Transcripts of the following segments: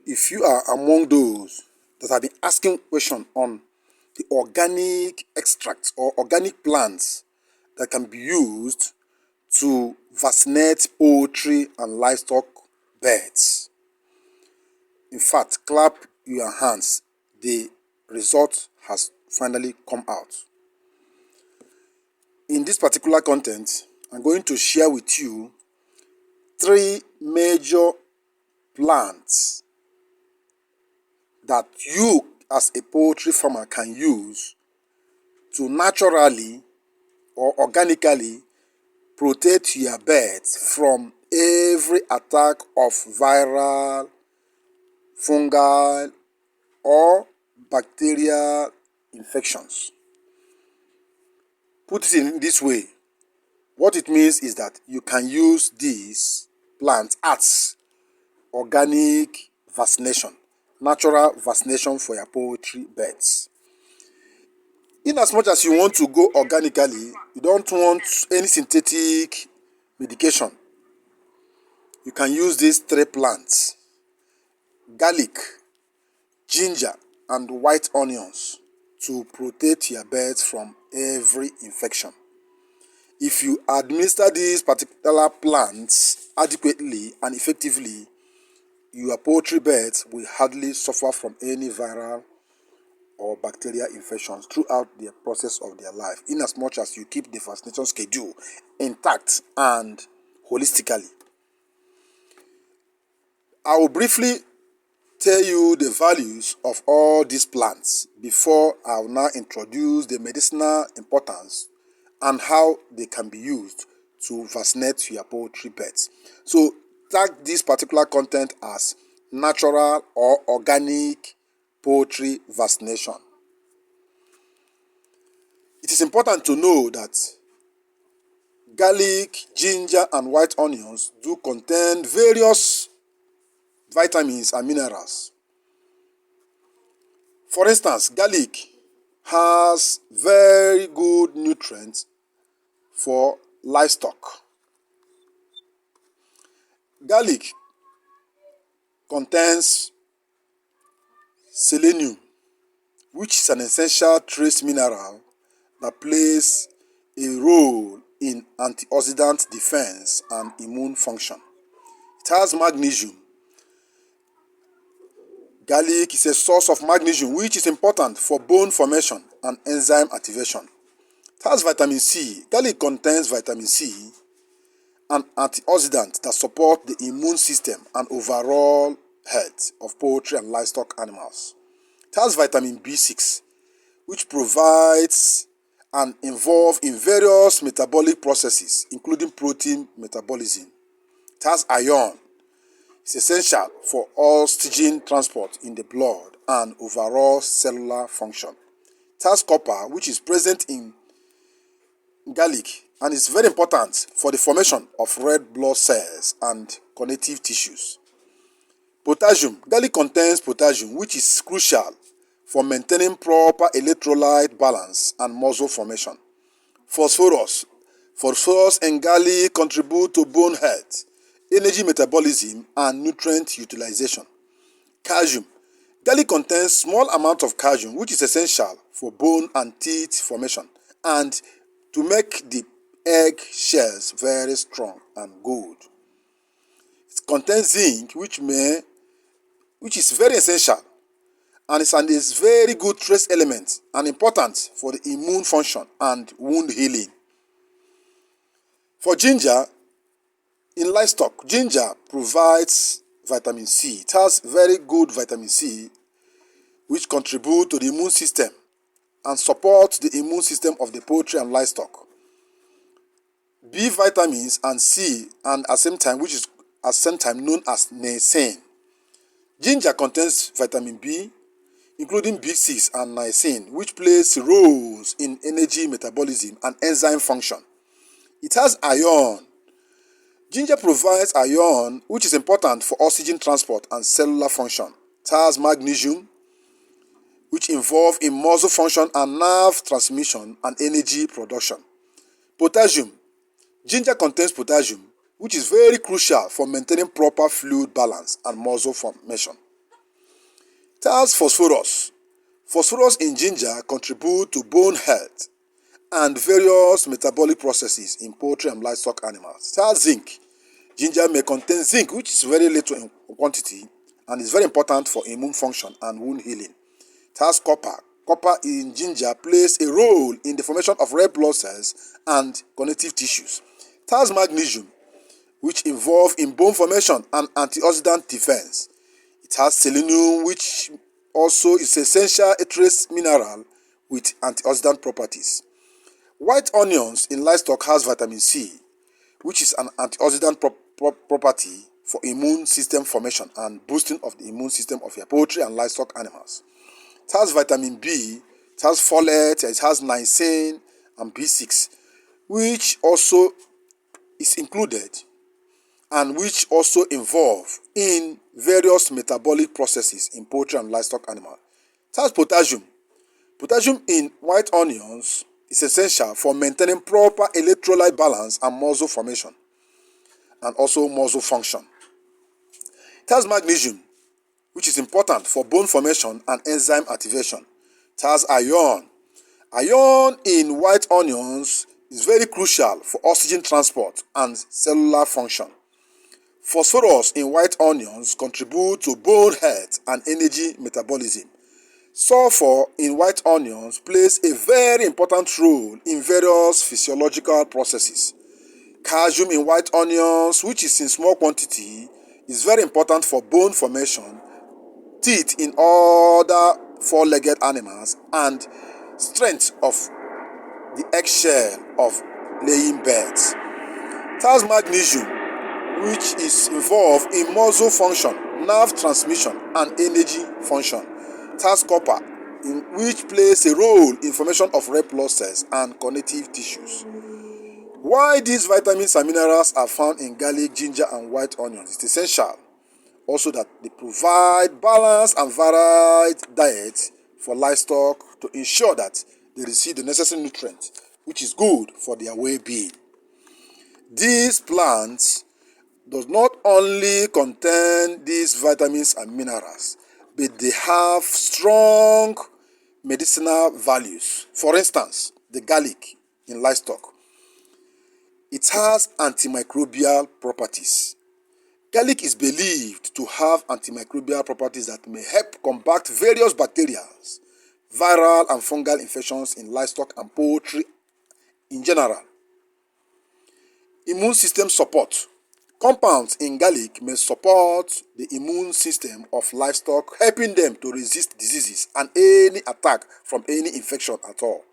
If you are among those that have been asking questions on the organic extracts or organic plants that can be used to vaccinate poultry and livestock birds, in fact, clap your hands. The result has finally come out. In this particular content, I'm going to share with you 3 major plants that you as a poultry farmer can use to naturally or organically protect your birds from every attack of viral, fungal, or bacterial infections. Put it in this way, what it means is that you can use these plants as organic vaccination, natural vaccination for your poultry birds. In as much as you want to go organically, you don't want any synthetic medication, you can use these 3 plants: garlic, ginger, and white onions to protect your birds from every infection. If you administer these particular plants adequately and effectively, your poultry birds will hardly suffer from any viral or bacterial infections throughout the process of their life, in as much as you keep the vaccination schedule intact and holistically. I will briefly tell you the values of all these plants before I will now introduce the medicinal importance and how they can be used to vaccinate your poultry birds. So tag this particular content as natural or organic poultry vaccination. It is important to know that garlic, ginger, and white onions do contain various vitamins and minerals. For instance, garlic has very good nutrients for livestock. Garlic contains selenium, which is an essential trace mineral that plays a role in antioxidant defense and immune function. It has magnesium. Garlic is a source of magnesium, which is important for bone formation and enzyme activation. It has vitamin C. Garlic contains vitamin C, an antioxidant that support the immune system and overall health of poultry and livestock animals. It has vitamin B6, which provides and involved in various metabolic processes, including protein metabolism. It has iron. It's essential for oxygen transport in the blood and overall cellular function. It has copper, which is present in garlic and is very important for the formation of red blood cells and connective tissues. Potassium. Garlic contains potassium, which is crucial for maintaining proper electrolyte balance and muscle formation. Phosphorus. Phosphorus and garlic contribute to bone health, energy metabolism, and nutrient utilization. Calcium. Garlic contains small amount of calcium, which is essential for bone and teeth formation and to make the egg shells very strong and good. It contains zinc, which is very essential and is very good trace element and important for the immune function and wound healing. For ginger, in livestock, ginger provides vitamin C. It has very good vitamin C, which contribute to the immune system and support the immune system of the poultry and livestock. B vitamins and C, and at the same time, which is at the same time known as niacin. Ginger contains vitamin B, including B6 and niacin, which plays roles in energy metabolism and enzyme function. It has iron. Ginger provides iron, which is important for oxygen transport and cellular function. It has magnesium, which involve in muscle function and nerve transmission and energy production. Potassium. Ginger contains potassium, which is very crucial for maintaining proper fluid balance and muscle formation. It has phosphorus. Phosphorus in ginger contribute to bone health and various metabolic processes in poultry and livestock animals. It has zinc. Ginger may contain zinc, which is very little in quantity and is very important for immune function and wound healing. It has copper. Copper in ginger plays a role in the formation of red blood cells and connective tissues. It has magnesium, which involve in bone formation and antioxidant defense. It has selenium, which also is essential a trace mineral with antioxidant properties. White onions in livestock has vitamin C, which is an antioxidant property for immune system formation and boosting of the immune system of your poultry and livestock animals. It has vitamin B, it has folate, it has niacin and B6, which also is included and which also involve in various metabolic processes in poultry and livestock animals. It has potassium. Potassium in white onions is essential for maintaining proper electrolyte balance and muscle formation and also muscle function. It has magnesium, which is important for bone formation and enzyme activation. It has iron. Iron in white onions is very crucial for oxygen transport and cellular function. Phosphorus in white onions contribute to bone health and energy metabolism. Sulfur in white onions plays a very important role in various physiological processes. Calcium in white onions, which is in small quantity, is very important for bone formation, teeth in other four-legged animals, and strength of the eggshell of laying birds. It has magnesium, which is involved in muscle function, nerve transmission, and energy function. It has copper, which plays a role in formation of red blood cells and connective tissues. Why these vitamins and minerals are found in garlic, ginger, and white onions is essential. Also that they provide balanced and varied diet for livestock to ensure that they receive the necessary nutrients, which is good for their well-being. These plants does not only contain these vitamins and minerals, but they have strong medicinal values. For instance, the garlic in livestock. It has antimicrobial properties. Garlic is believed to have antimicrobial properties that may help combat various bacteria, viral and fungal infections in livestock and poultry in general. Immune system support. Compounds in garlic may support the immune system of livestock, helping them to resist diseases and any attack from any infection at all.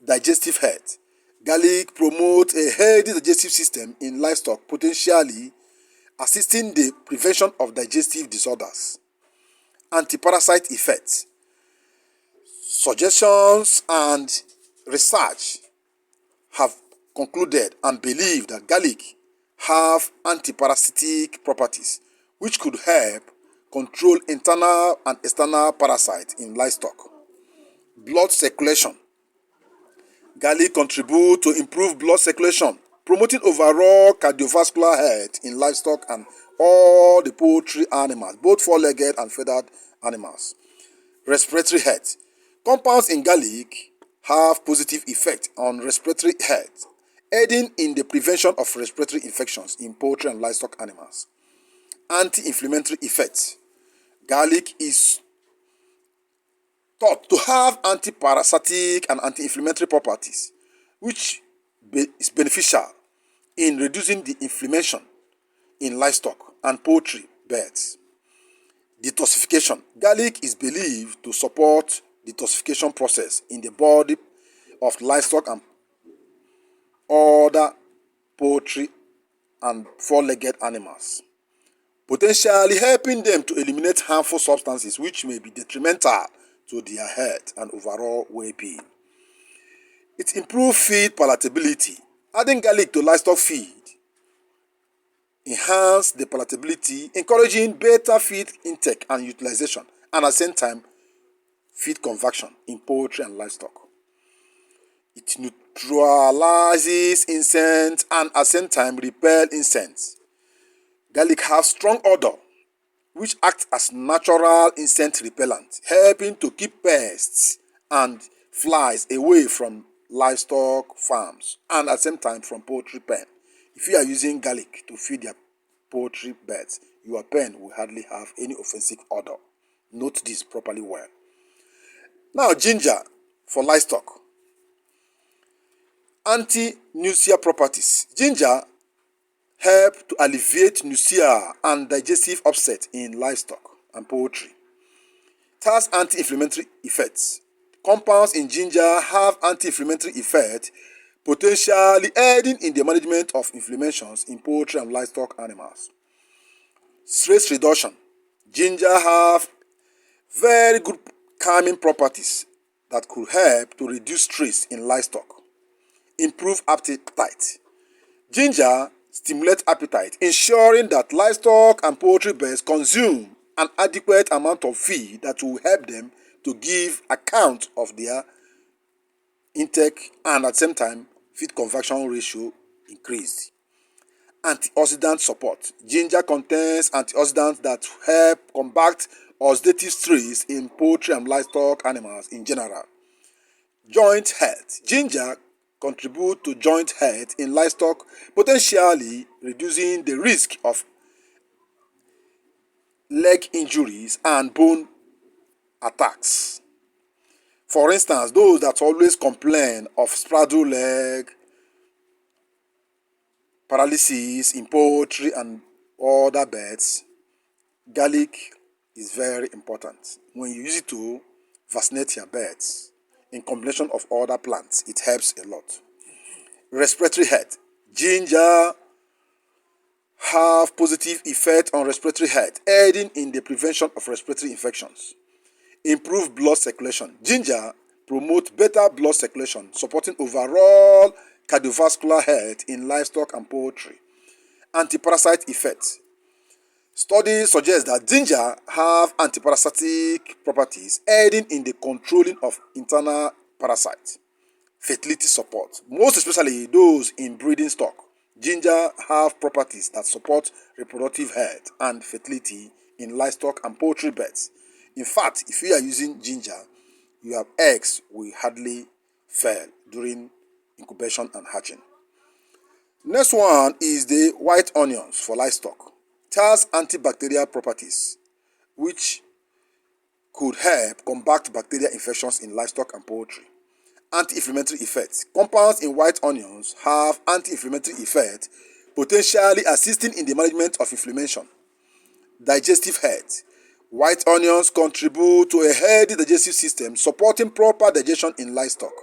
Digestive health. Garlic promotes a healthy digestive system in livestock, potentially assisting the prevention of digestive disorders. Anti-parasite effects. Suggestions and research have concluded and believe that garlic have antiparasitic properties which could help control internal and external parasites in livestock. Blood circulation. Garlic contributes to improve blood circulation, promoting overall cardiovascular health in livestock and all the poultry animals, both four-legged and feathered animals. Respiratory health. Compounds in garlic have positive effect on respiratory health, aiding in the prevention of respiratory infections in poultry and livestock animals. Anti-inflammatory effects. Garlic is thought to have anti-parasitic and anti-inflammatory properties, which is beneficial in reducing the inflammation in livestock and poultry birds. Detoxification. Garlic is believed to support detoxification process in the body of livestock and other poultry and four-legged animals, potentially helping them to eliminate harmful substances which may be detrimental to their health and overall well-being. It improves feed palatability. Adding garlic to livestock feed enhance the palatability, encouraging better feed intake and utilization, and at the same time, feed conversion in poultry and livestock. It neutralizes insects and at the same time repel insects. Garlic has strong odor which act as natural insect repellent, helping to keep pests and flies away from livestock farms and at the same time from poultry pen. If you are using garlic to feed your poultry birds, your pen will hardly have any offensive odor. Note this properly well. Now, ginger for livestock. Anti-nausea properties. Ginger help to alleviate nausea and digestive upset in livestock and poultry. It has anti-inflammatory effects. Compounds in ginger have anti-inflammatory effect, potentially aiding in the management of inflammations in poultry and livestock animals. Stress reduction. Ginger have very good calming properties that could help to reduce stress in livestock. Improve appetite. Ginger stimulates appetite, ensuring that livestock and poultry birds consume an adequate amount of feed that will help them to give account of their intake and at the same time feed conversion ratio increased. Antioxidant support. Ginger contains antioxidants that help combat oxidative stress in poultry and livestock animals in general. Joint health. Ginger contribute to joint health in livestock, potentially reducing the risk of leg injuries and bone attacks. For instance, those that always complain of spraddle leg, paralysis in poultry and other birds, garlic is very important. When you use it to vaccinate your birds, in combination of other plants, it helps a lot. Respiratory health. Ginger have positive effect on respiratory health, aiding in the prevention of respiratory infections. Improve blood circulation. Ginger promotes better blood circulation, supporting overall cardiovascular health in livestock and poultry. Antiparasite effect. Studies suggest that ginger have antiparasitic properties, aiding in the controlling of internal parasites. Fertility support. Most especially those in breeding stock. Ginger have properties that support reproductive health and fertility in livestock and poultry birds. In fact, if you are using ginger, your eggs will hardly fail during incubation and hatching. Next one is the white onions for livestock. It has antibacterial properties which could help combat bacterial infections in livestock and poultry. Anti-inflammatory effects. Compounds in white onions have anti-inflammatory effect, potentially assisting in the management of inflammation. Digestive health. White onions contribute to a healthy digestive system, supporting proper digestion in livestock.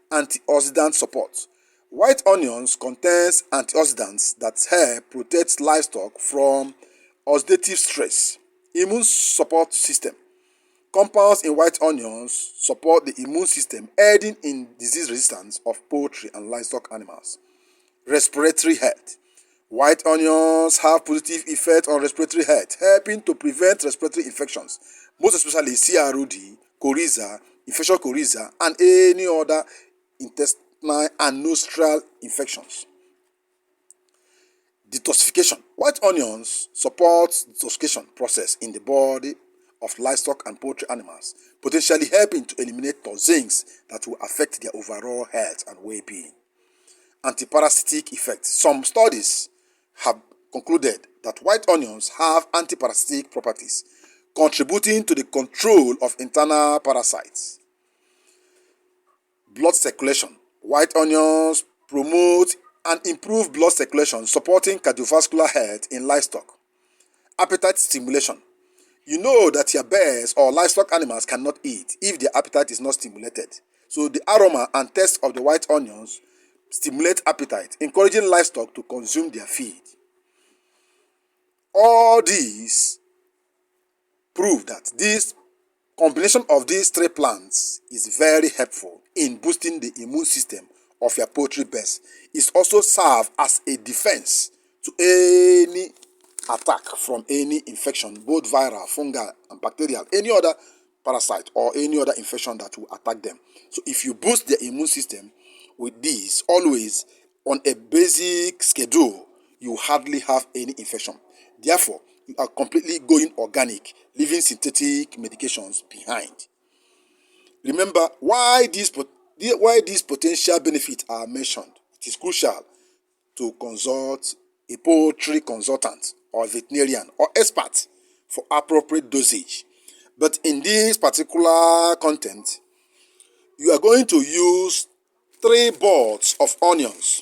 Antioxidant support. White onions contains antioxidants that help protect livestock from oxidative stress. Immune support system. Compounds in white onions support the immune system, aiding in disease resistance of poultry and livestock animals. Respiratory health. White onions have positive effect on respiratory health, helping to prevent respiratory infections, most especially CROD, coryza, infection coryza, and any other intestinal and nostril infections. Detoxification. White onions support the detoxification process in the body of livestock and poultry animals, potentially helping to eliminate toxins that will affect their overall health and well-being. Antiparasitic effects. Some studies have concluded that white onions have antiparasitic properties, contributing to the control of internal parasites. Blood circulation. White onions promote and improve blood circulation, supporting cardiovascular health in livestock. Appetite stimulation. You know that your birds or livestock animals cannot eat if their appetite is not stimulated. So the aroma and taste of the white onions stimulate appetite, encouraging livestock to consume their feed. All these prove that this combination of these three plants is very helpful in boosting the immune system of your poultry birds. It also serves as a defense to any attack from any infection, both viral, fungal, and bacterial, any other parasite or any other infection that will attack them. So if you boost the immune system with these, always on a basic schedule, you hardly have any infection. Therefore, You are completely going organic, leaving synthetic medications behind. Remember why these potential benefits are mentioned. It is crucial to consult a poultry consultant or veterinarian or expert for appropriate dosage. But in this particular content, you are going to use 3 balls of onions,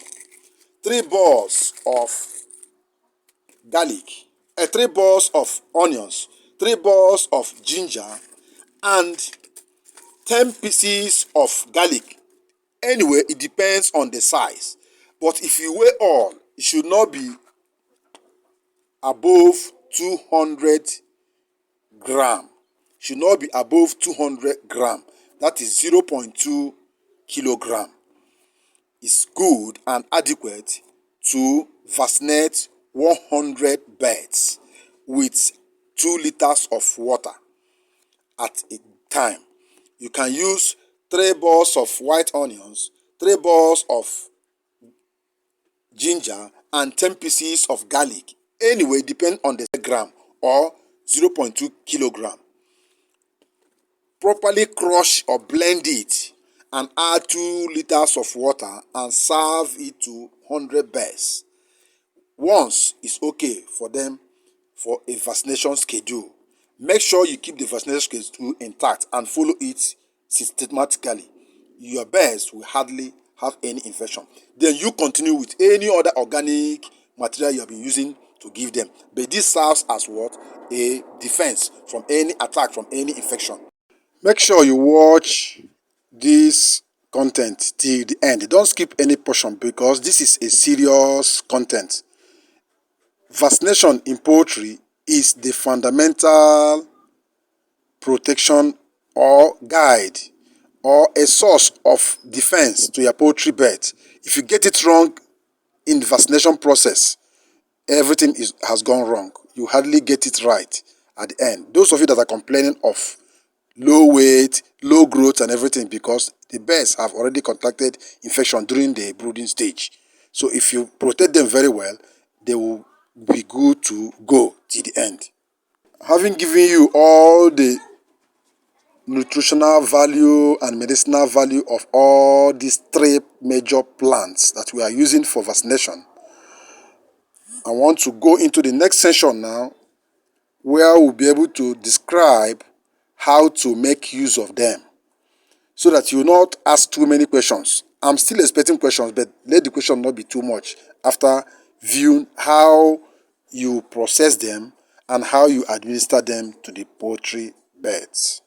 3 balls of garlic, 3 balls of onions, 3 balls of ginger, and 10 pieces of garlic. Anyway, it depends on the size. But if you weigh all, it should not be above 200 gram. Should not be above 200 gram. That is 0.2 kilogram. Is good and adequate to vaccinate 100 birds with 2 liters of water at a time. You can use 3 balls of white onions, 3 balls of ginger, and 10 pieces of garlic. Anyway, depend on the gram or 0.2 kilogram. Properly crush or blend it and add 2 liters of water and serve it to 100 birds. Once is okay for them for a vaccination schedule. Make sure you keep the vaccination schedule intact and follow it systematically. Your birds will hardly have any infection. Then you continue with any other organic material you have been using to give them. But this serves as what? A defense from any attack, from any infection. Make sure you watch this content till the end. Don't skip any portion because this is a serious content. Vaccination in poultry is the fundamental protection or guide or a source of defense to your poultry bird. If you get it wrong in the vaccination process, everything has gone wrong. You hardly get it right at the end. Those of you that are complaining of low weight, low growth and everything because the birds have already contracted infection during the brooding stage. So if you protect them very well, they will be good to go till the end. Having given you all the nutritional value and medicinal value of all these 3 major plants that we are using for vaccination, I want to go into the next section now where we'll be able to describe how to make use of them so that you will not ask too many questions. I'm still expecting questions, but let the question not be too much after viewing how you process them and how you administer them to the poultry birds.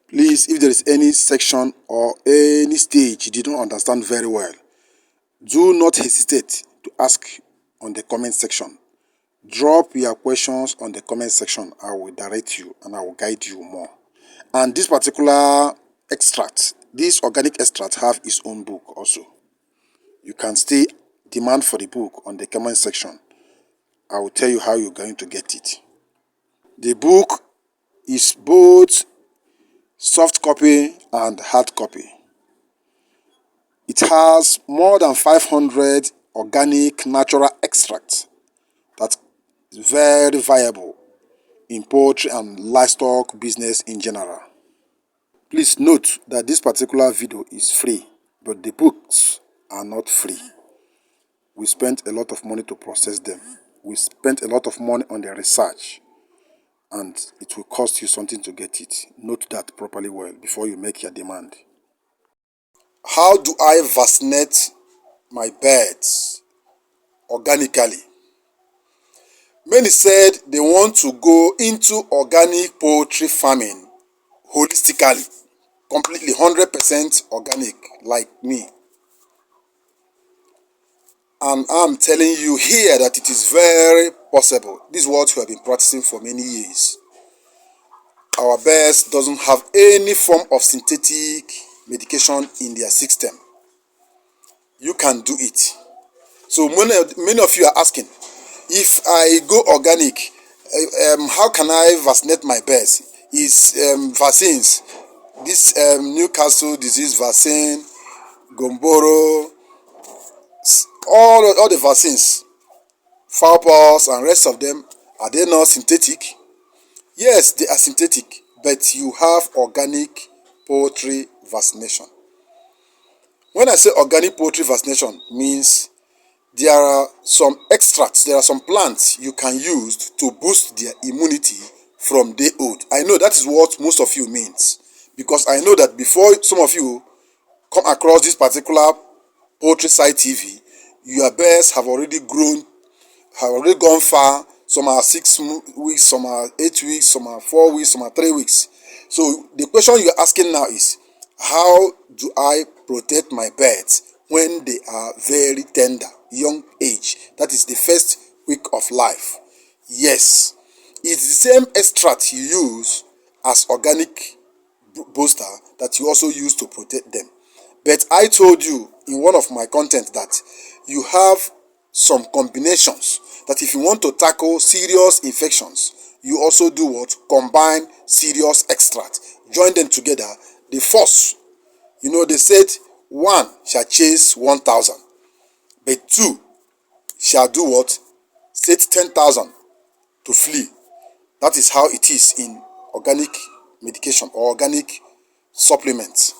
Please, if there is any section or any stage you did not understand very well, do not hesitate to ask on the comment section. Drop your questions on the comment section. I will direct you and I will guide you more. And this particular extract, this organic extract have its own book also. You can still demand for the book on the comment section. I will tell you how you're going to get it. The book is both soft copy and hard copy. It has more than 500 organic natural extracts that is very viable in poultry and livestock business in general. Please note that this particular video is free, but the books are not free. We spent a lot of money to process them. We spent a lot of money on the research, and it will cost you something to get it. Note that properly well before you make your demand. How do I vaccinate my birds organically? Many said they want to go into organic poultry farming holistically, completely 100% organic like me. And I'm telling you here that it is very possible. This is what we have been practicing for many years. Our birds doesn't have any form of synthetic medication in their system. You can do it. So many of you are asking, if I go organic, how can I vaccinate my birds? Is vaccines, this Newcastle disease vaccine, Gomboro, all the vaccines, fowl pox and rest of them Are they not synthetic? Yes, they are synthetic, but you have organic poultry vaccination. When I say organic poultry vaccination, means there are some extracts, there are some plants you can use to boost their immunity from day old. I know that is what most of you means, because I know that before some of you come across this particular poultry site TV, your birds have already grown, have already gone far. Some are 6 weeks, some are 8 weeks, some are 4 weeks, some are 3 weeks. So the question you're asking now is, how do I protect my birds when they are very tender, young age? That is the first week of life. Yes, it's the same extract you use as organic booster that you also use to protect them. But I told you in one of my content that you have some combinations that if you want to tackle serious infections, you also do what? Combine serious extract. Join them together. The force, they said 1 shall chase 1,000, but 2 shall do what? Set 10,000 to flee. That is how it is in organic medication or organic supplements.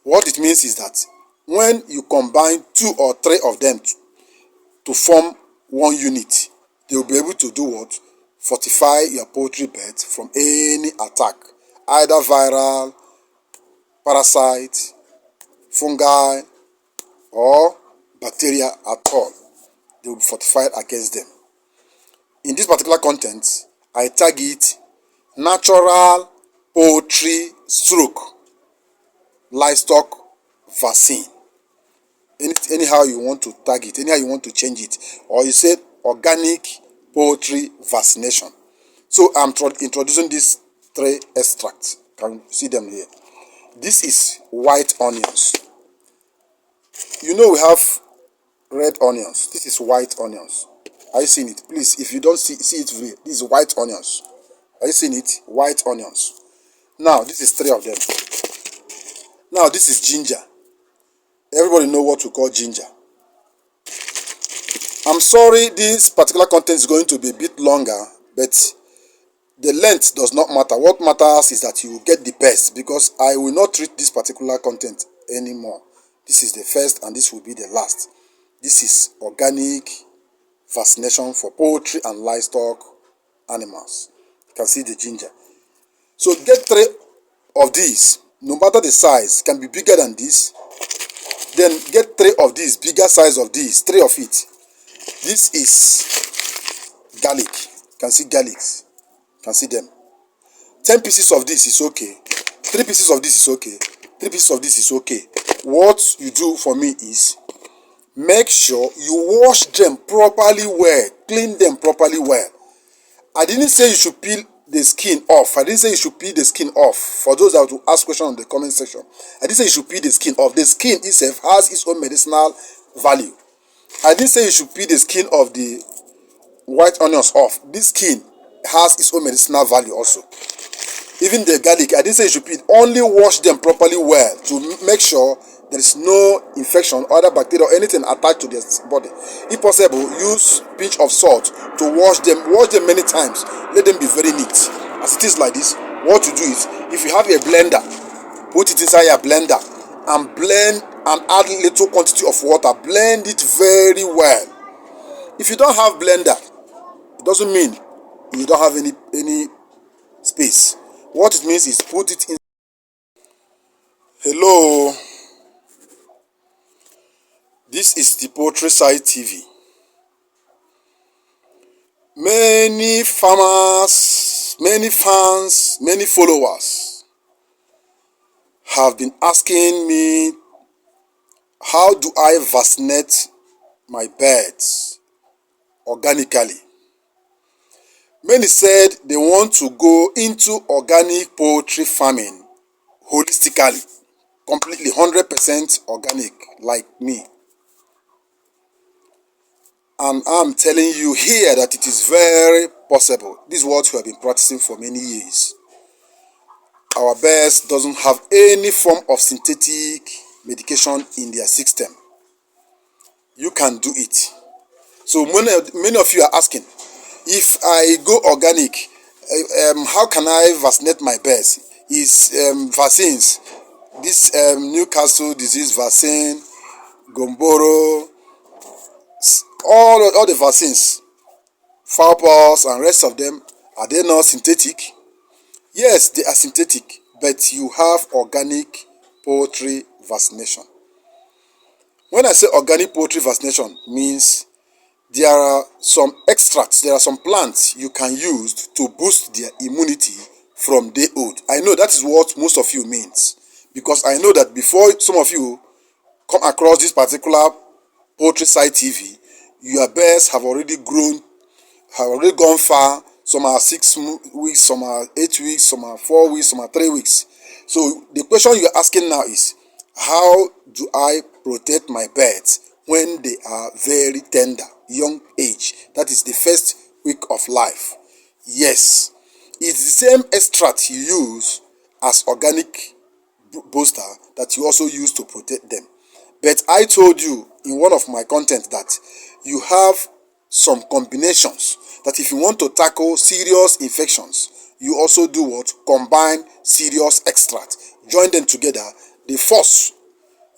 What it means is that when you combine 2 or 3 of them to form one unit, they will be able to do what? Fortify your poultry bed from any attack, either viral, parasite, fungi, or bacteria at all. They will be fortified against them. In this particular content, I tag it natural poultry stroke livestock vaccine. Anyhow you want to tag it, anyhow you want to change it, or you say organic poultry vaccination. So I'm introducing these 3 extracts. Can you see them here? This is white onions. We have red onions. This is white onions. Are you seeing it? Please, if you don't see it here, this is white onions. Are you seeing it? White onions. Now, this is 3 of them. Now, this is ginger. Everybody know what we call ginger. I'm sorry this particular content is going to be a bit longer, but the length does not matter. What matters is that you will get the best, because I will not treat this particular content anymore. This is the first and this will be the last. This is organic vaccination for poultry and livestock animals. You can see the ginger. So get 3 of these, no matter the size, can be bigger than this. Then get 3 of these, bigger size of these, 3 of it. This is garlic. You can see garlics. You can see them. 10 pieces of this is okay. 3 pieces of this is okay. 3 pieces of this is okay. What you do for me is, make sure you wash them properly well. Clean them properly well. I didn't say you should peel the skin off. I didn't say you should peel the skin off. For those that will ask questions in the comment section, I didn't say you should peel the skin off. The skin itself has its own medicinal value. I didn't say you should peel the skin of the white onions off. This skin has its own medicinal value also. Even the garlic, I didn't say you should peel. Only wash them properly well to make sure there is no infection, other bacteria or anything attached to their body. If possible, use pinch of salt to wash them. Wash them many times. Let them be very neat. As it is like this, what you do is, if you have a blender, put it inside your blender and blend and add little quantity of water. Blend it very well. If you don't have blender, it doesn't mean you don't have any space. What it means is, put it in. Hello. This is the Poultry Site TV. Many farmers, many fans, many followers have been asking me, how do I vaccinate my birds organically? Many said they want to go into organic poultry farming holistically, completely 100% organic like me. And I'm telling you here that it is very possible. This is what we have been practicing for many years. Our birds doesn't have any form of synthetic medication in their system. You can do it. So many of you are asking, If I go organic, how can I vaccinate my birds? Is vaccines, this Newcastle disease vaccine, Gomboro, all the vaccines, fowl pox and rest of them, are they not synthetic? Yes, they are synthetic, but you have organic poultry vaccination. When I say organic poultry vaccination, means there are some extracts, there are some plants you can use to boost their immunity from day old. I know that is what most of you means, because I know that before some of you come across this particular poultry site TV, your birds have already grown, have already gone far. Some are 6 weeks, some are 8 weeks, some are 4 weeks, some are 3 weeks. So the question you're asking now is, how do I protect my birds when they are very tender, young age? That is the first week of life. Yes, it's the same extract you use as organic booster that you also use to protect them. But I told you in one of my content that you have some combinations that if you want to tackle serious infections, you also do what? Combine serious extract. Join them together. The force,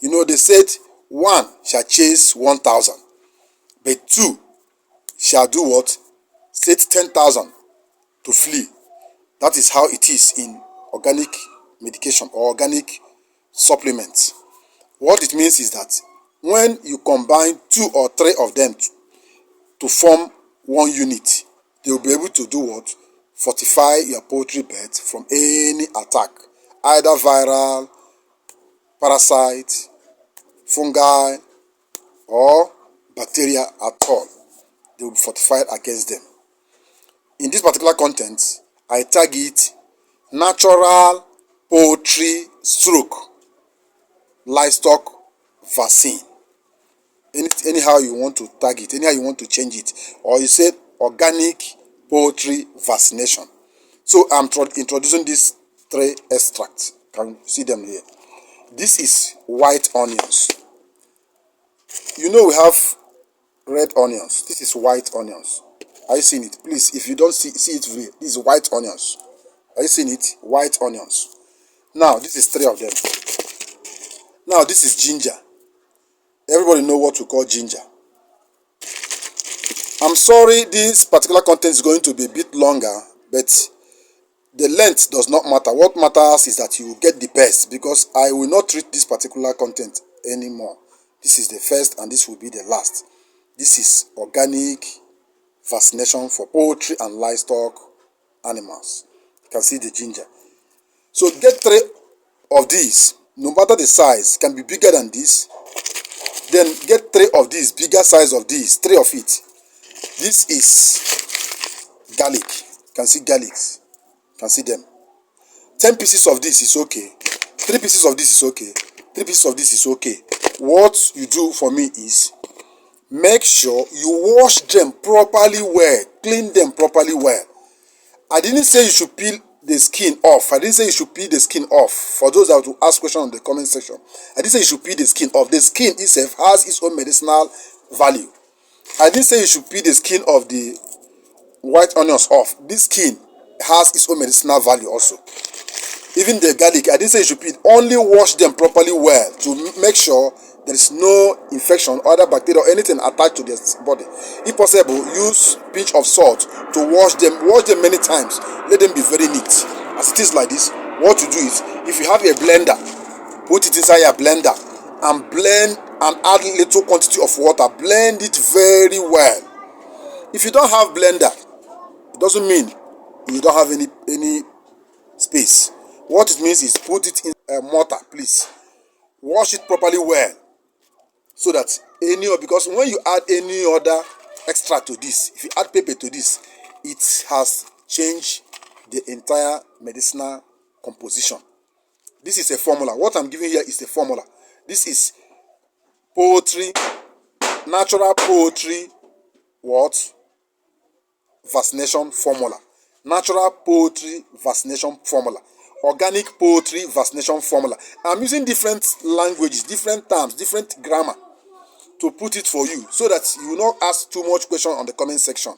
they said 1 shall chase 1,000, but 2 shall do what? Set 10,000 to flee. That is how it is in organic medication or organic supplements. What it means is that when you combine 2 or 3 of them to form one unit, they will be able to do what? Fortify your poultry bed from any attack, either viral, parasite, fungi, or bacteria at all. They will be fortified against them. In this particular content, I tag it natural poultry stroke livestock vaccine. Anyhow you want to tag it, anyhow you want to change it, or you say organic poultry vaccination. So I'm introducing these 3 extracts. Can you see them here? This is white onions. We have red onions. This is white onions. Are you seeing it? Please, if you don't see it here, this is white onions. Are you seeing it? White onions. Now, this is 3 of them. Now, this is ginger. Everybody know what we call ginger. I'm sorry this particular content is going to be a bit longer, but the length does not matter. What matters is that you will get the best, because I will not treat this particular content anymore. This is the first and this will be the last. This is organic vaccination for poultry and livestock animals. You can see the ginger. So get 3 of these, no matter the size, can be bigger than this. Then get 3 of these, bigger size of these, 3 of it. This is garlic. You can see garlics. You can see them. 10 pieces of this is okay. 3 pieces of this is okay. 3 pieces of this is okay. What you do for me is, make sure you wash them properly well. Clean them properly well. I didn't say you should peel the skin off. I didn't say you should peel the skin off. For those that will ask questions in the comment section, I didn't say you should peel the skin off. The skin itself has its own medicinal value. I didn't say you should peel the skin of the white onions off. This skin has its own medicinal value also. Even the garlic, I didn't say you should peel. Only wash them properly well to make sure there is no infection, other bacteria or anything attached to their body. If possible, use pinch of salt to wash them. Wash them many times. Let them be very neat. As it is like this, what you do is, if you have a blender, put it inside your blender and blend and add little quantity of water. Blend it very well. If you don't have blender, it doesn't mean you don't have any space. What it means is, put it in a mortar, please. Wash it properly well, so that because when you add any other extra to this, if you add pepper to this, it has changed the entire medicinal composition. This is a formula. What I'm giving here is a formula. This is poultry, natural poultry, vaccination formula. Natural poultry vaccination formula. Organic poultry vaccination formula. I'm using different languages, different terms, different grammar to put it for you, so that you will not ask too much question on the comment section.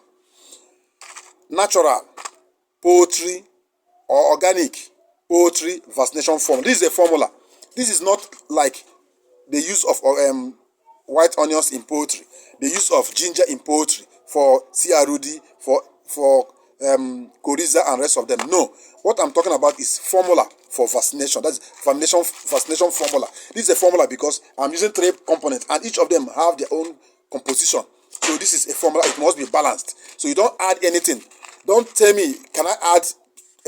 natural poultry or organic poultry vaccination formula. This is a formula. This is not like the use of white onions in poultry, the use of ginger in poultry for CROD, for Coriza and rest of them. No, what I'm talking about is formula for vaccination. That's vaccination formula. This is a formula because I'm using 3 components and each of them have their own composition. So this is a formula. It must be balanced. So you don't add anything. Don't tell me, can I add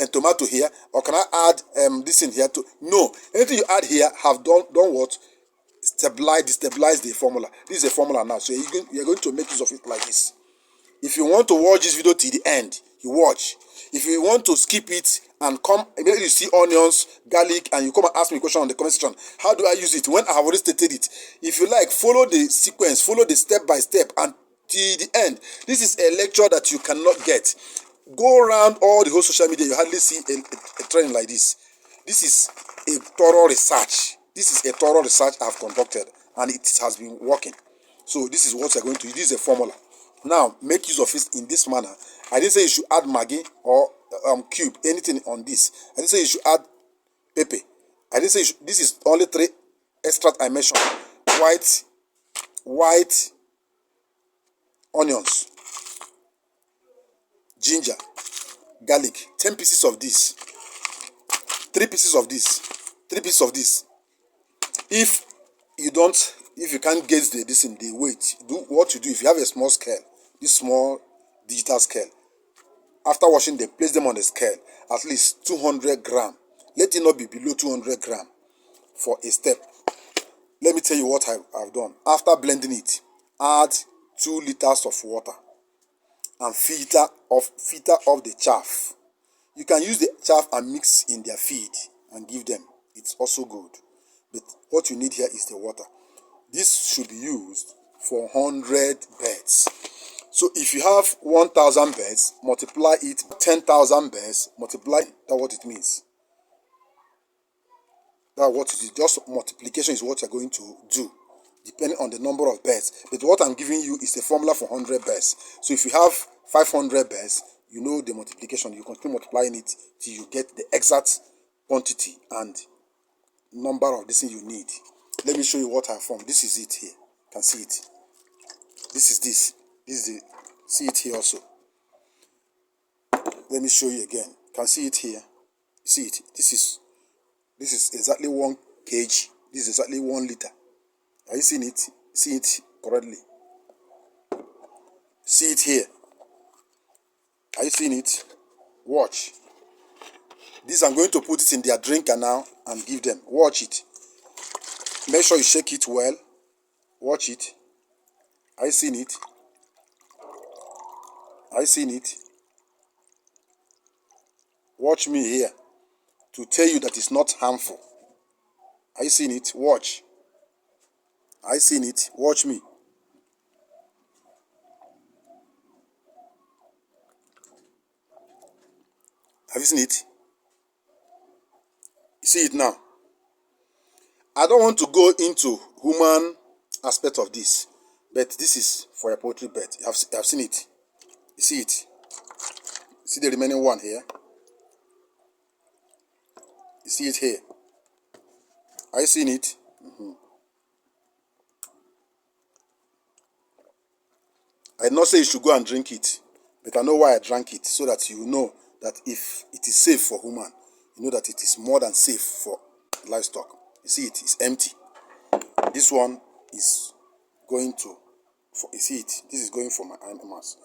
a tomato here or can I add this in here too? No, anything you add here have done what? Destabilize the formula. This is a formula now, so you're going to make use of it like this. If you want to watch this video till the end, you watch. If you want to skip it and come immediately you see onions, garlic, and you come and ask me a question on the comment section, how do I use it when I have already stated it? If you like, follow the sequence, follow the step by step and till the end. This is a lecture that you cannot get. Go around all the whole social media, you hardly see a trend like this. This is a thorough research. This is a thorough research I have conducted and it has been working. So this is what you're going to use. This is a formula. Now make use of it in this manner. I didn't say you should add Maggi or cube, anything on this. I didn't say you should add pepper. I didn't say you should, this is only 3 extracts I mentioned. White onions, ginger, garlic, 10 pieces of this, 3 pieces of this, 3 pieces of this. If you can't gauge the weight, do what you do. If you have a small scale, this small digital scale, after washing them, place them on the scale, at least 200 gram. Let it not be below 200 gram for a step. Let me tell you what I've done. After blending it, add 2 liters of water and filter off the chaff. You can use the chaff and mix in their feed and give them. It's also good. But what you need here is the water. This should be used for 100 birds. So if you have 1,000 birds, multiply it 10,000 birds, multiply. That's what it means. That's what it is. Just multiplication is what you're going to do, depending on the number of birds. But what I'm giving you is a formula for 100 birds. So if you have 500 birds, you know the multiplication. You continue multiplying it till you get the exact quantity and number of this thing you need. Let me show you what I formed. This is it here. You can see it. This is this. This is the. See it here also. Let me show you again. You can see it here. See it. This is exactly 1 kg. This is exactly 1 liter. Are you seeing it? See it correctly. See it here. Are you seeing it? Watch. This I'm going to put it in their drinker now and give them. Watch it. Make sure you shake it well. Watch it. Are you seeing it? Are you seeing it? Watch me here to tell you that it's not harmful. Are you seeing it? Watch. Are you seeing it? Watch me. Have you seen it? You see it now? I don't want to go into human aspect of this, but this is for a poultry bed. I've seen it. You see it? You see the remaining one here? You see it here? Are you seeing it? I did not say you should go and drink it, but I know why I drank it, so that you know that if it is safe for human, you know that it is more than safe for livestock. You see it is empty. This one is going to, you see it, this is going for my animals.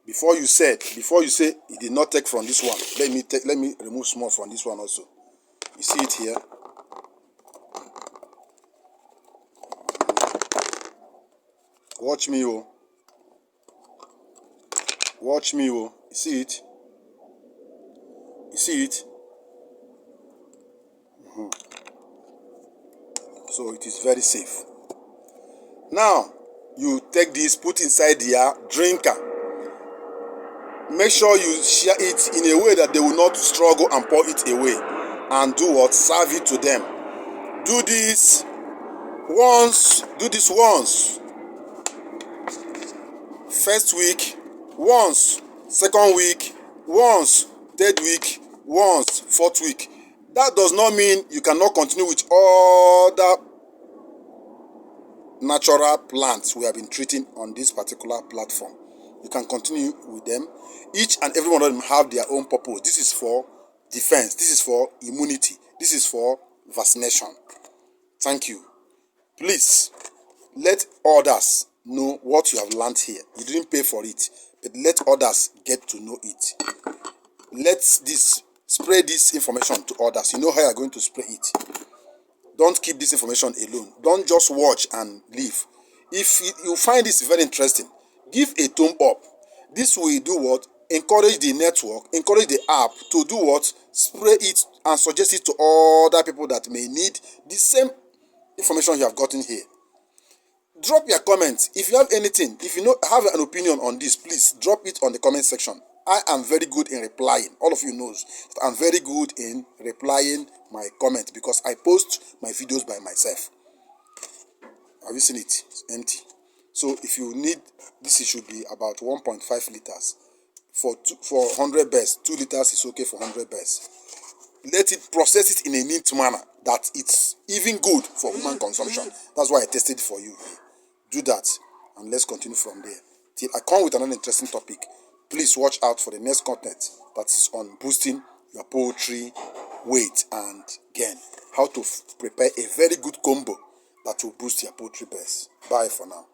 Before you say it did not take from this one, let me remove small from this one also. You see it here? Watch me, oh. Watch me, oh. You see it? You see it? So it is very safe. Now, you take this, put inside their drinker. Make sure you share it in a way that they will not struggle and pour it away. And do what? Serve it to them. Do this once. Do this once. First week, once. Second week, once 3rd week, once 4th week. That does not mean you cannot continue with other natural plants we have been treating on this particular platform. You can continue with them. Each and every one of them have their own purpose. This is for defense. This is for immunity. This is for vaccination. Thank you. Please let others know what you have learned here. You didn't pay for it, but let others get to know it. Spread this information to others. You know how you are going to spread it. Don't keep this information alone. Don't just watch and leave. If you find this very interesting, give a thumb up. This will do what? Encourage the network, encourage the app to do what? Spray it and suggest it to other people that may need the same information you have gotten here. Drop your comments. If you have anything, if you have an opinion on this, please drop it on the comment section. I am very good in replying. All of you knows that I'm very good in replying my comment because I post my videos by myself. Have you seen it? It's empty. So if you need, this should be about 1.5 liters. For 100 birds, 2 liters is okay for 100 birds. Let it process it in a neat manner that it's even good for human consumption. That's why I tested it for you. Do that and let's continue from there. Till I come with another interesting topic. Please watch out for the next content that is on boosting your poultry weight and gain. How to prepare a very good combo that will boost your poultry birds. Bye for now.